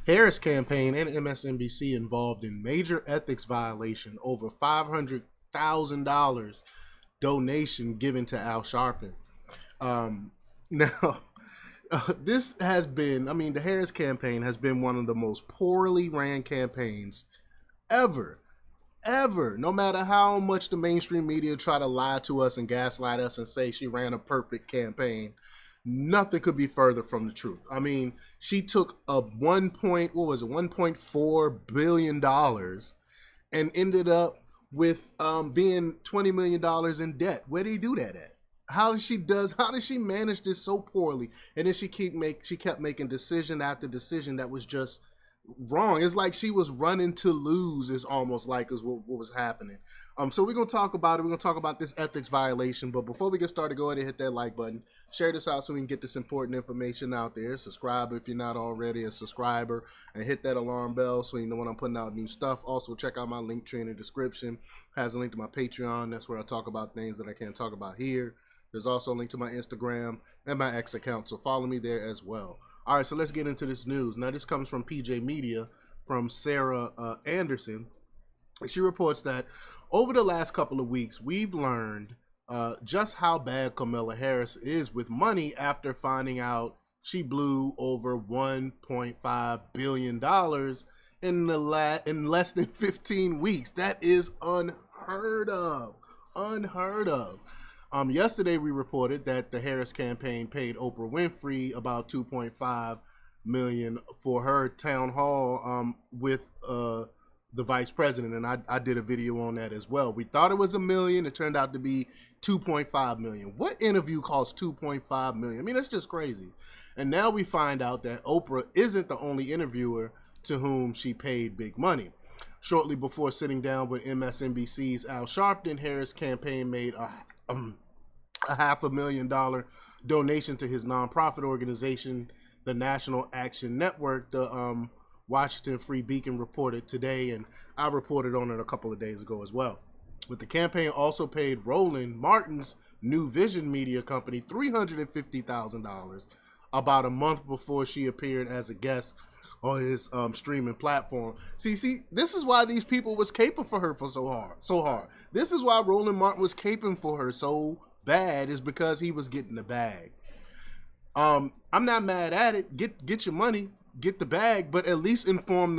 Harris campaign and MSNBC involved in major ethics violation over $500,000 donation given to Al Sharpton. Now, this has been, I mean, the Harris campaign has been one of the most poorly ran campaigns ever. Ever. No matter how much the mainstream media try to lie to us and gaslight us and say she ran a perfect campaign, nothing could be further from the truth. I mean, she took a $1.4 billion and ended up with being $20 million in debt. Where did he do that at? How did she manage this so poorly? And then she kept making decision after decision that was just wrong. It's like she was running to lose. It's almost like is what was happening. So we're gonna talk about it. We're gonna talk about this ethics violation. But before we get started, go ahead and hit that like button. Share this out so we can get this important information out there. Subscribe if you're not already a subscriber, and hit that alarm bell so you know when I'm putting out new stuff. Also, check out my link tree in the description. Has a link to my Patreon. That's where I talk about things that I can't talk about here. There's also a link to my Instagram and my X account, so follow me there as well. All right, so let's get into this news. Now, this comes from PJ Media, from Sarah Anderson. She reports that over the last couple of weeks, we've learned just how bad Kamala Harris is with money after finding out she blew over $1.5 billion in less than 15 weeks. That is unheard of. Unheard of. Yesterday we reported that the Harris campaign paid Oprah Winfrey about $2.5 million for her town hall with the vice president, and I did a video on that as well. We thought it was $1 million. It turned out to be $2.5 million. What interview costs $2.5 million? I mean, that's just crazy. And now we find out that Oprah isn't the only interviewer to whom she paid big money. Shortly before sitting down with MSNBC's Al Sharpton, Harris campaign made a $500,000 donation to his nonprofit organization, the National Action Network. The Washington Free Beacon reported today, and I reported on it a couple of days ago as well. But the campaign also paid Roland Martin's New Vision media company $350,000 about a month before she appeared as a guest on his streaming platform. See, this is why these people was caping for her for so hard. This is why Roland Martin was caping for her so bad, is because he was getting the bag. I'm not mad at it. Get your money, get the bag, but at least inform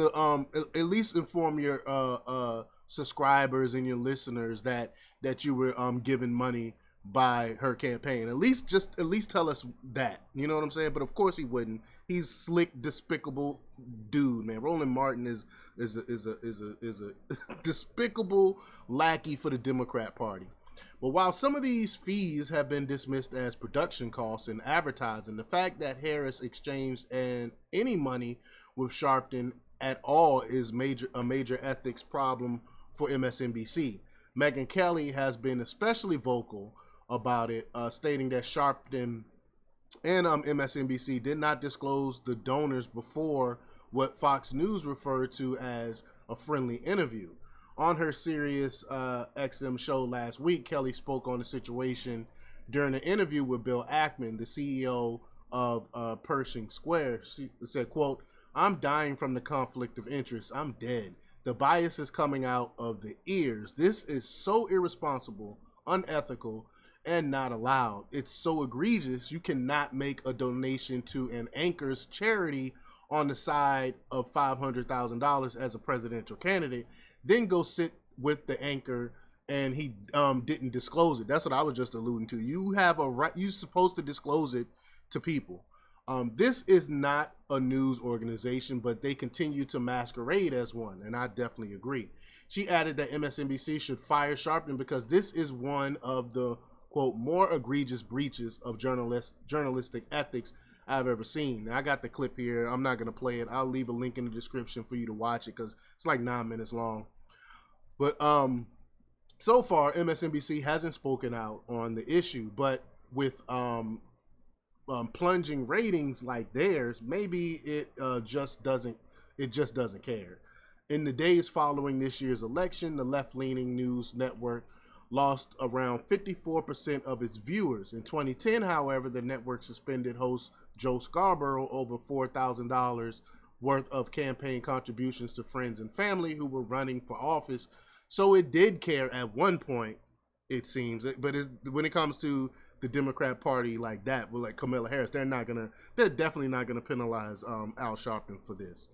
your subscribers and your listeners that you were given money by her campaign. At least tell us that. You know what I'm saying? But of course he wouldn't. He's slick, despicable dude, man. Roland Martin is a despicable lackey for the Democrat Party. But while some of these fees have been dismissed as production costs and advertising, the fact that Harris exchanged any money with Sharpton at all is a major ethics problem for MSNBC. Megyn Kelly has been especially vocal about it, stating that Sharpton and MSNBC did not disclose the donors before what Fox News referred to as a friendly interview. On her Sirius XM show last week, Kelly spoke on the situation during an interview with Bill Ackman, the CEO of Pershing Square. She said, quote, "I'm dying from the conflict of interest. I'm dead. The bias is coming out of the ears. This is so irresponsible, unethical, and not allowed. It's so egregious. You cannot make a donation to an anchor's charity on the side of $500,000 as a presidential candidate, then go sit with the anchor and he didn't disclose it." That's what I was just alluding to. You have a right. You're supposed to disclose it to people. This is not a news organization, but they continue to masquerade as one, and I definitely agree. She added that MSNBC should fire Sharpton because this is one of the, quote, more egregious breaches of journalistic ethics I've ever seen. Now, I got the clip here. I'm not going to play it. I'll leave a link in the description for you to watch it because it's like 9 minutes long. But so far, MSNBC hasn't spoken out on the issue, but with plunging ratings like theirs, maybe it just doesn't care. In the days following this year's election, the left-leaning news network lost around 54% of its viewers. In 2010, however, the network suspended host Joe Scarborough over $4,000 worth of campaign contributions to friends and family who were running for office. So it did care at one point, it seems. But when it comes to the Democrat Party like that, with like Kamala Harris, they're definitely not gonna penalize Al Sharpton for this.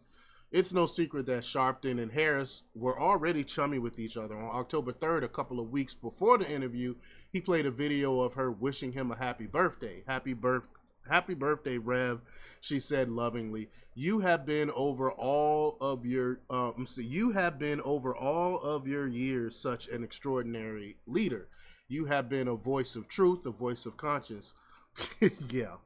It's no secret that Sharpton and Harris were already chummy with each other. On October 3rd, a couple of weeks before the interview, he played a video of her wishing him a happy birthday. Happy birthday, Rev, she said lovingly. You have been over all of your years such an extraordinary leader. You have been a voice of truth, a voice of conscience. Yeah,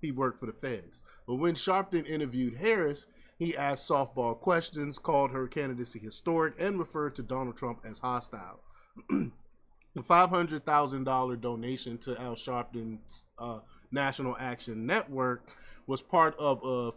he worked for the feds. But when Sharpton interviewed Harris, he asked softball questions, called her candidacy historic, and referred to Donald Trump as hostile. The $500,000 donation to Al Sharpton's National Action Network was part of a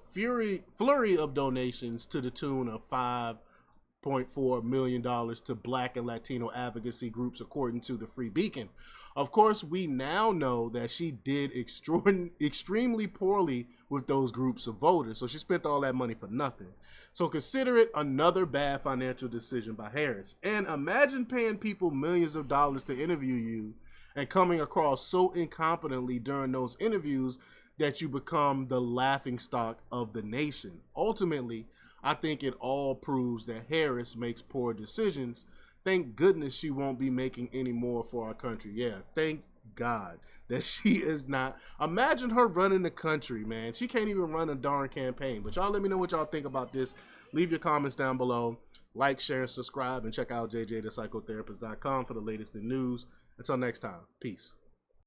flurry of donations to the tune of $5.4 million to Black and Latino advocacy groups, according to the Free Beacon. Of course, we now know that she did extremely poorly with those groups of voters, so she spent all that money for nothing. So consider it another bad financial decision by Harris. And imagine paying people millions of dollars to interview you and coming across so incompetently during those interviews that you become the laughingstock of the nation. Ultimately, I think it all proves that Harris makes poor decisions. Thank goodness she won't be making any more for our country. Yeah, thank God that she is not. Imagine her running the country, man. She can't even run a darn campaign. But y'all let me know what y'all think about this. Leave your comments down below. Like, share, and subscribe. And check out jjthepsychotherapist.com for the latest in news. Until next time, peace.